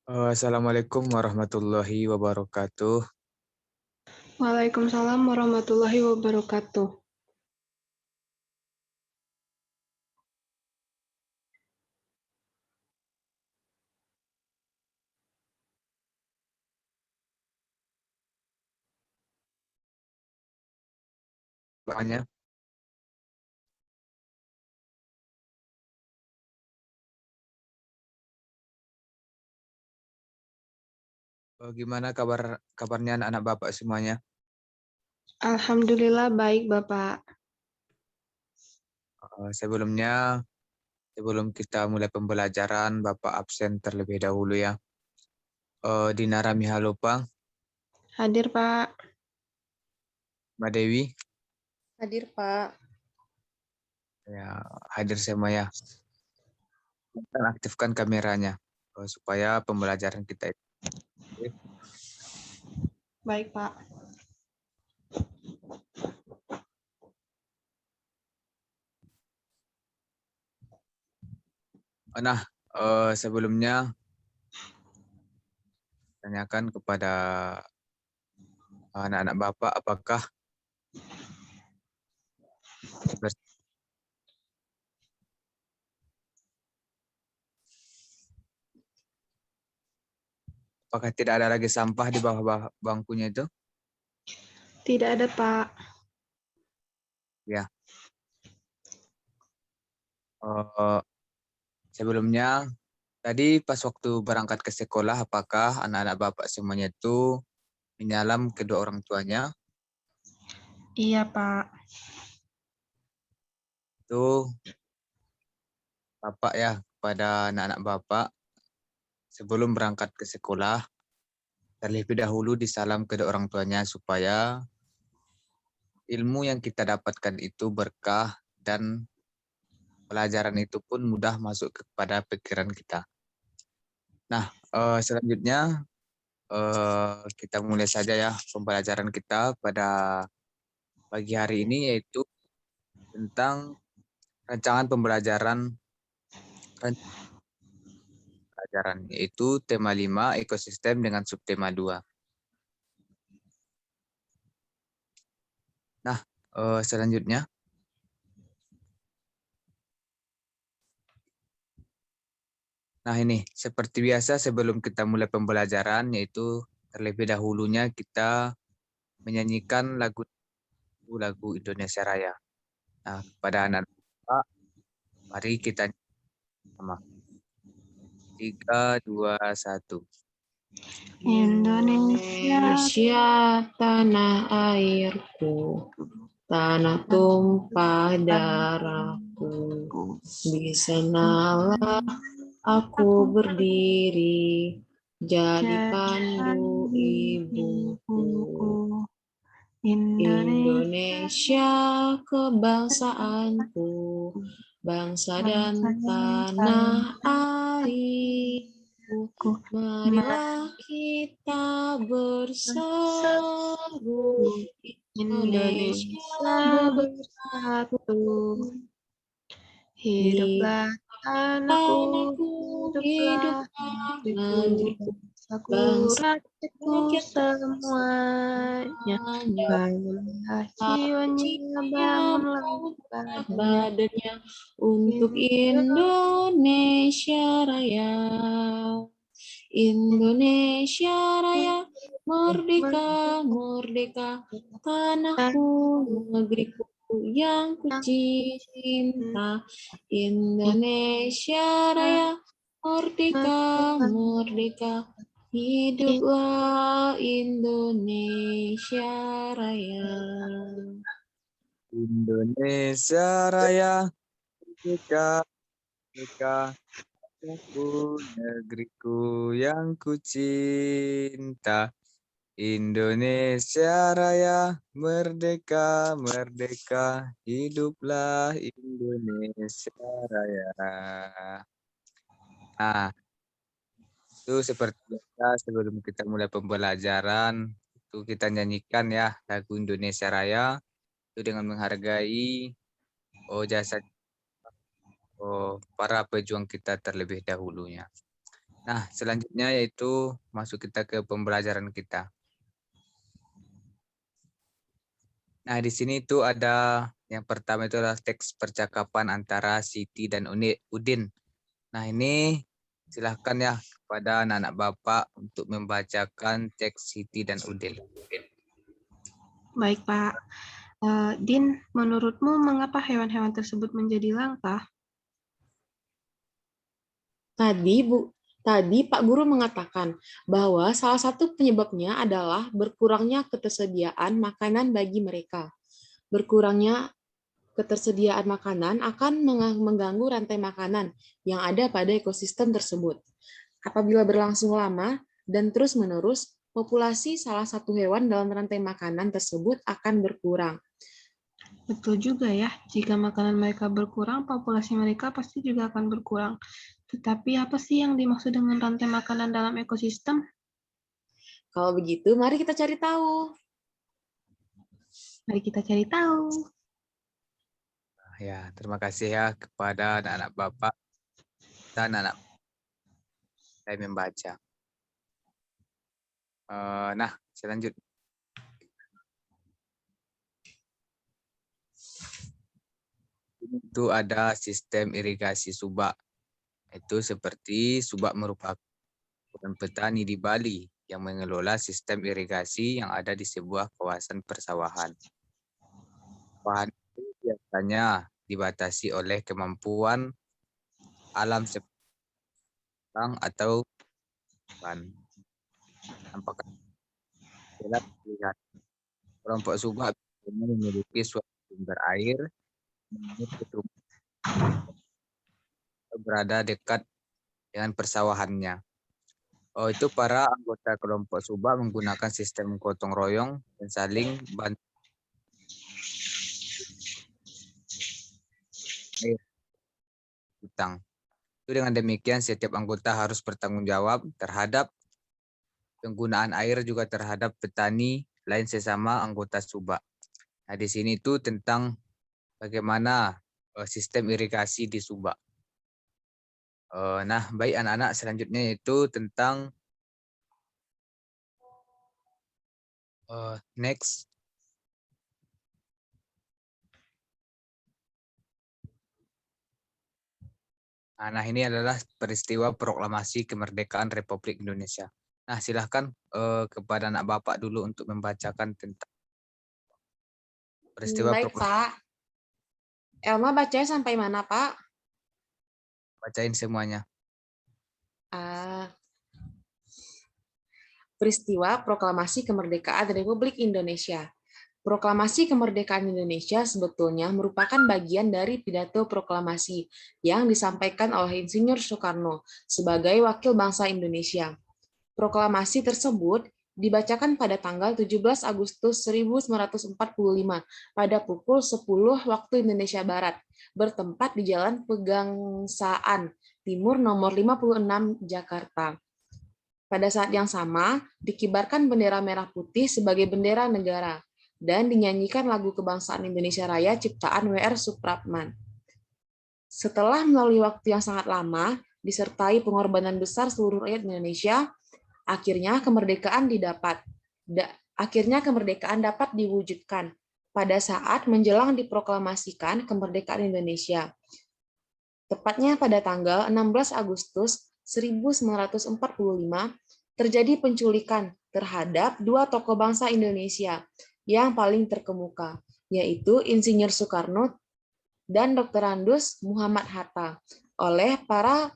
Assalamualaikum warahmatullahi wabarakatuh. Waalaikumsalam warahmatullahi wabarakatuh. Banyak. Gimana kabarnya anak-anak Bapak semuanya? Alhamdulillah baik, Bapak. Sebelum kita mulai pembelajaran, Bapak absen terlebih dahulu ya. Dina Rami Halopang, Hadir, Pak. Mbak Dewi, Hadir, Pak. ya hadir semua ya. Dan aktifkan kameranya supaya pembelajaran kita itu. Baik, Pak. Nah, sebelumnya tanyakan kepada anak-anak Bapak apakah tidak ada lagi sampah di bawah bangkunya itu? Tidak ada, Pak. Ya. Sebelumnya, tadi pas waktu berangkat ke sekolah, apakah anak-anak Bapak semuanya itu menyalam kedua orang tuanya? Iya, Pak. Itu Bapak ya, kepada anak-anak Bapak, sebelum berangkat ke sekolah, terlebih dahulu disalam kedua orang tuanya supaya ilmu yang kita dapatkan itu berkah dan pelajaran itu pun mudah masuk kepada pikiran kita. Nah, selanjutnya kita mulai saja ya pembelajaran kita pada pagi hari ini, yaitu tentang rancangan pembelajaran yaitu tema 5 ekosistem dengan subtema 2. Nah, selanjutnya ini seperti biasa sebelum kita mulai pembelajaran, yaitu terlebih dahulunya kita menyanyikan lagu Indonesia Raya. Nah, kepada anak-anak, mari kita sama. 3, 2, 1. Indonesia, tanah airku, tanah tumpah darahku. Di sanalah aku berdiri, jadi pandu ibuku. Indonesia kebangsaanku, bangsa dan tanah airku. Marilah kita berseru, Indonesia bersatu. Hiduplah tanahku, hiduplah negeriku, bangsa rakyatku semuanya. Bangunlah jiwanya, bangunlah badannya untuk Indonesia Raya. Indonesia Raya, merdeka, merdeka, tanahku, negeriku yang kucinta. Indonesia Raya, merdeka, merdeka, hiduplah Indonesia Raya. Indonesia Raya, merdeka, merdeka, aku negeriku yang kucinta. Indonesia Raya, merdeka, merdeka, hiduplah Indonesia Raya. Nah, itu seperti biasa sebelum kita mulai pembelajaran, itu kita nyanyikan ya lagu Indonesia Raya itu dengan menghargai jasa para pejuang kita terlebih dahulunya. Nah, selanjutnya yaitu masuk kita ke pembelajaran kita. Nah, di sini itu ada yang pertama itu adalah teks percakapan antara Siti dan Udin. Nah, ini silahkan ya kepada anak-anak Bapak untuk membacakan teks Siti dan Udin. Baik, Pak. Din, menurutmu mengapa hewan-hewan tersebut menjadi langka? Tadi Pak Guru mengatakan bahwa salah satu penyebabnya adalah berkurangnya ketersediaan makanan bagi mereka. Berkurangnya ketersediaan makanan akan mengganggu rantai makanan yang ada pada ekosistem tersebut. Apabila berlangsung lama dan terus-menerus, populasi salah satu hewan dalam rantai makanan tersebut akan berkurang. Betul juga ya, jika makanan mereka berkurang, populasi mereka pasti juga akan berkurang. Tetapi apa sih yang dimaksud dengan rantai makanan dalam ekosistem? Kalau begitu, mari kita cari tahu. Mari kita cari tahu. Ya, terima kasih ya kepada anak-anak Bapak dan anak saya membaca. Nah, selanjutnya. Itu ada sistem irigasi subak. Itu seperti subak merupakan petani di Bali yang mengelola sistem irigasi yang ada di sebuah kawasan persawahan. Kawasan itu biasanya dibatasi oleh kemampuan alam seperti atau ban. Apakah jelas terlihat kelompok subak memiliki suatu sumber air berada dekat dengan persawahannya. Oh, itu para anggota kelompok subak menggunakan sistem gotong royong dan saling bantu air hutang. Itu dengan demikian setiap anggota harus bertanggung jawab terhadap penggunaan air juga terhadap petani lain sesama anggota subak. Nah, di sini itu tentang bagaimana sistem irigasi di subak. Nah, baik anak-anak, selanjutnya itu tentang next. Nah, ini adalah peristiwa proklamasi kemerdekaan Republik Indonesia. Nah, silahkan kepada anak Bapak dulu untuk membacakan tentang peristiwa Baik, proklamasi. Pak. Elma bacanya sampai mana, Pak? Bacain semuanya. Peristiwa Proklamasi Kemerdekaan Republik Indonesia. Proklamasi Kemerdekaan Indonesia sebetulnya merupakan bagian dari pidato proklamasi yang disampaikan oleh Insinyur Soekarno sebagai wakil bangsa Indonesia. Proklamasi tersebut dibacakan pada tanggal 17 Agustus 1945 pada pukul 10 waktu Indonesia Barat, bertempat di Jalan Pegangsaan Timur nomor 56 Jakarta. Pada saat yang sama, dikibarkan bendera merah putih sebagai bendera negara dan dinyanyikan lagu kebangsaan Indonesia Raya ciptaan W.R. Supratman. Setelah melalui waktu yang sangat lama, disertai pengorbanan besar seluruh rakyat Indonesia, akhirnya kemerdekaan dapat diwujudkan pada saat menjelang diproklamasikan kemerdekaan Indonesia. Tepatnya pada tanggal 16 Agustus 1945, terjadi penculikan terhadap dua tokoh bangsa Indonesia yang paling terkemuka, yaitu Insinyur Soekarno dan Dr. Andus Muhammad Hatta oleh para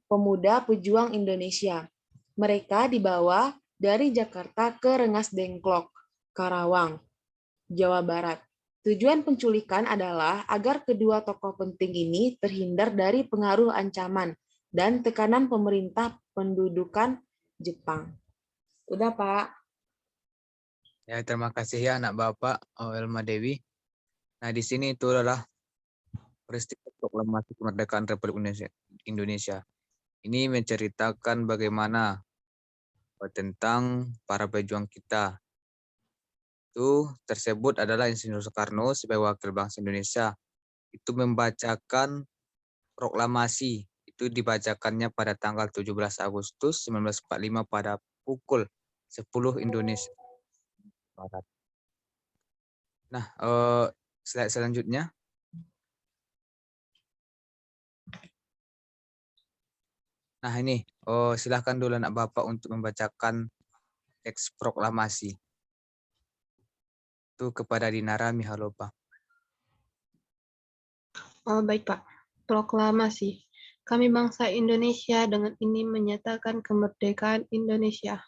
pemuda pejuang Indonesia. Mereka dibawa dari Jakarta ke Rengas Dengklok, Karawang, Jawa Barat. Tujuan penculikan adalah agar kedua tokoh penting ini terhindar dari pengaruh ancaman dan tekanan pemerintah pendudukan Jepang. Udah, Pak. Ya, terima kasih ya anak Bapak Elma Dewi. Nah, di sini itu adalah peristiwa proklamasi kemerdekaan Republik Indonesia. Ini menceritakan bagaimana tentang para pejuang kita. Itu tersebut adalah Insinyur Soekarno sebagai wakil bangsa Indonesia. Itu membacakan proklamasi itu itu dibacakannya pada tanggal 17 Agustus 1945 pada pukul 10 Indonesia Barat. Nah, slide selanjutnya. Nah, ini silahkan dulu anak Bapak untuk membacakan teks proklamasi. Itu kepada Dinara Mihalopa. Baik, Pak. Proklamasi. Kami bangsa Indonesia dengan ini menyatakan kemerdekaan Indonesia.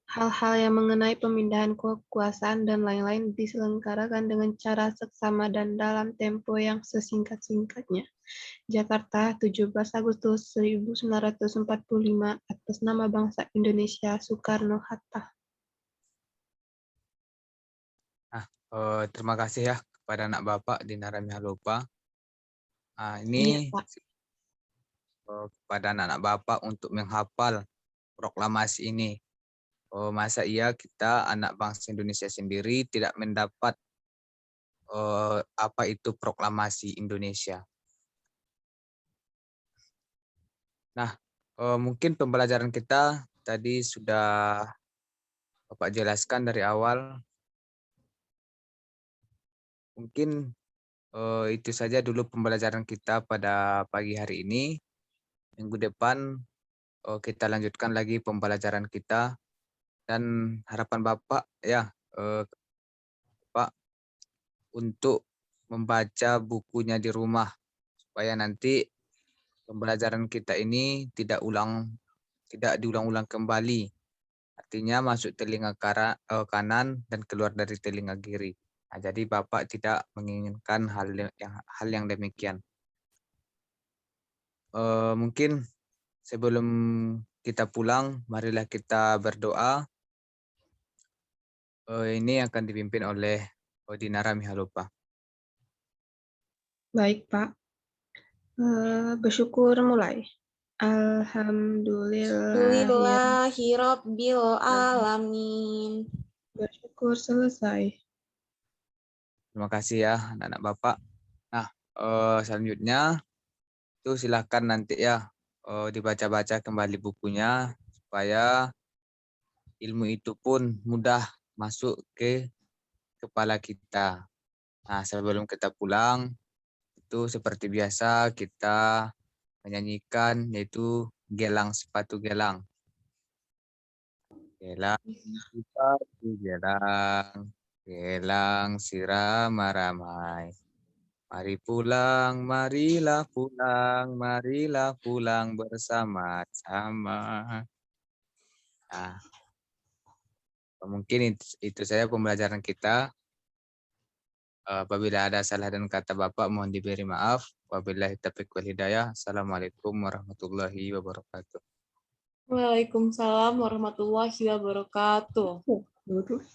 Hal-hal yang mengenai pemindahan kekuasaan dan lain-lain diselenggarakan dengan cara seksama dan dalam tempo yang sesingkat-singkatnya. Jakarta, 17 Agustus 1945, atas nama bangsa Indonesia, Soekarno-Hatta. Terima kasih ya kepada anak Bapak Dinara Mihalopa. Iya, Ini Pak. kepada anak-anak Bapak untuk menghafal proklamasi ini. Masa iya kita anak bangsa Indonesia sendiri tidak mendapat apa itu proklamasi Indonesia. Nah, mungkin pembelajaran kita tadi sudah Bapak jelaskan dari awal. Mungkin itu saja dulu pembelajaran kita pada pagi hari ini. Minggu depan kita lanjutkan lagi pembelajaran kita, dan harapan Bapak ya Pak untuk membaca bukunya di rumah supaya nanti pembelajaran kita ini tidak diulang-ulang kembali. Artinya masuk telinga kanan dan keluar dari telinga kiri. Nah, jadi Bapak tidak menginginkan hal yang demikian. Mungkin sebelum kita pulang, marilah kita berdoa. Ini akan dipimpin oleh Dinara Mihalopa. Baik, Pak. Bersyukur mulai. Alhamdulillahirabbil alamin. Bersyukur selesai. Terima kasih ya anak-anak Bapak. Nah, selanjutnya itu silahkan nanti ya dibaca-baca kembali bukunya supaya ilmu itu pun mudah masuk ke kepala kita. Nah, sebelum kita pulang itu seperti biasa kita menyanyikan yaitu gelang sepatu gelang. Gelang sepatu gelang, gelang siramai-ramai. Mari pulang, marilah pulang bersama-sama. Nah, mungkin itu saya pembelajaran kita. Apabila ada salah dan kata Bapak mohon diberi maaf. Wabillahi taufiq wal hidayah. Assalamualaikum warahmatullahi wabarakatuh. Waalaikumsalam warahmatullahi wabarakatuh. Betul.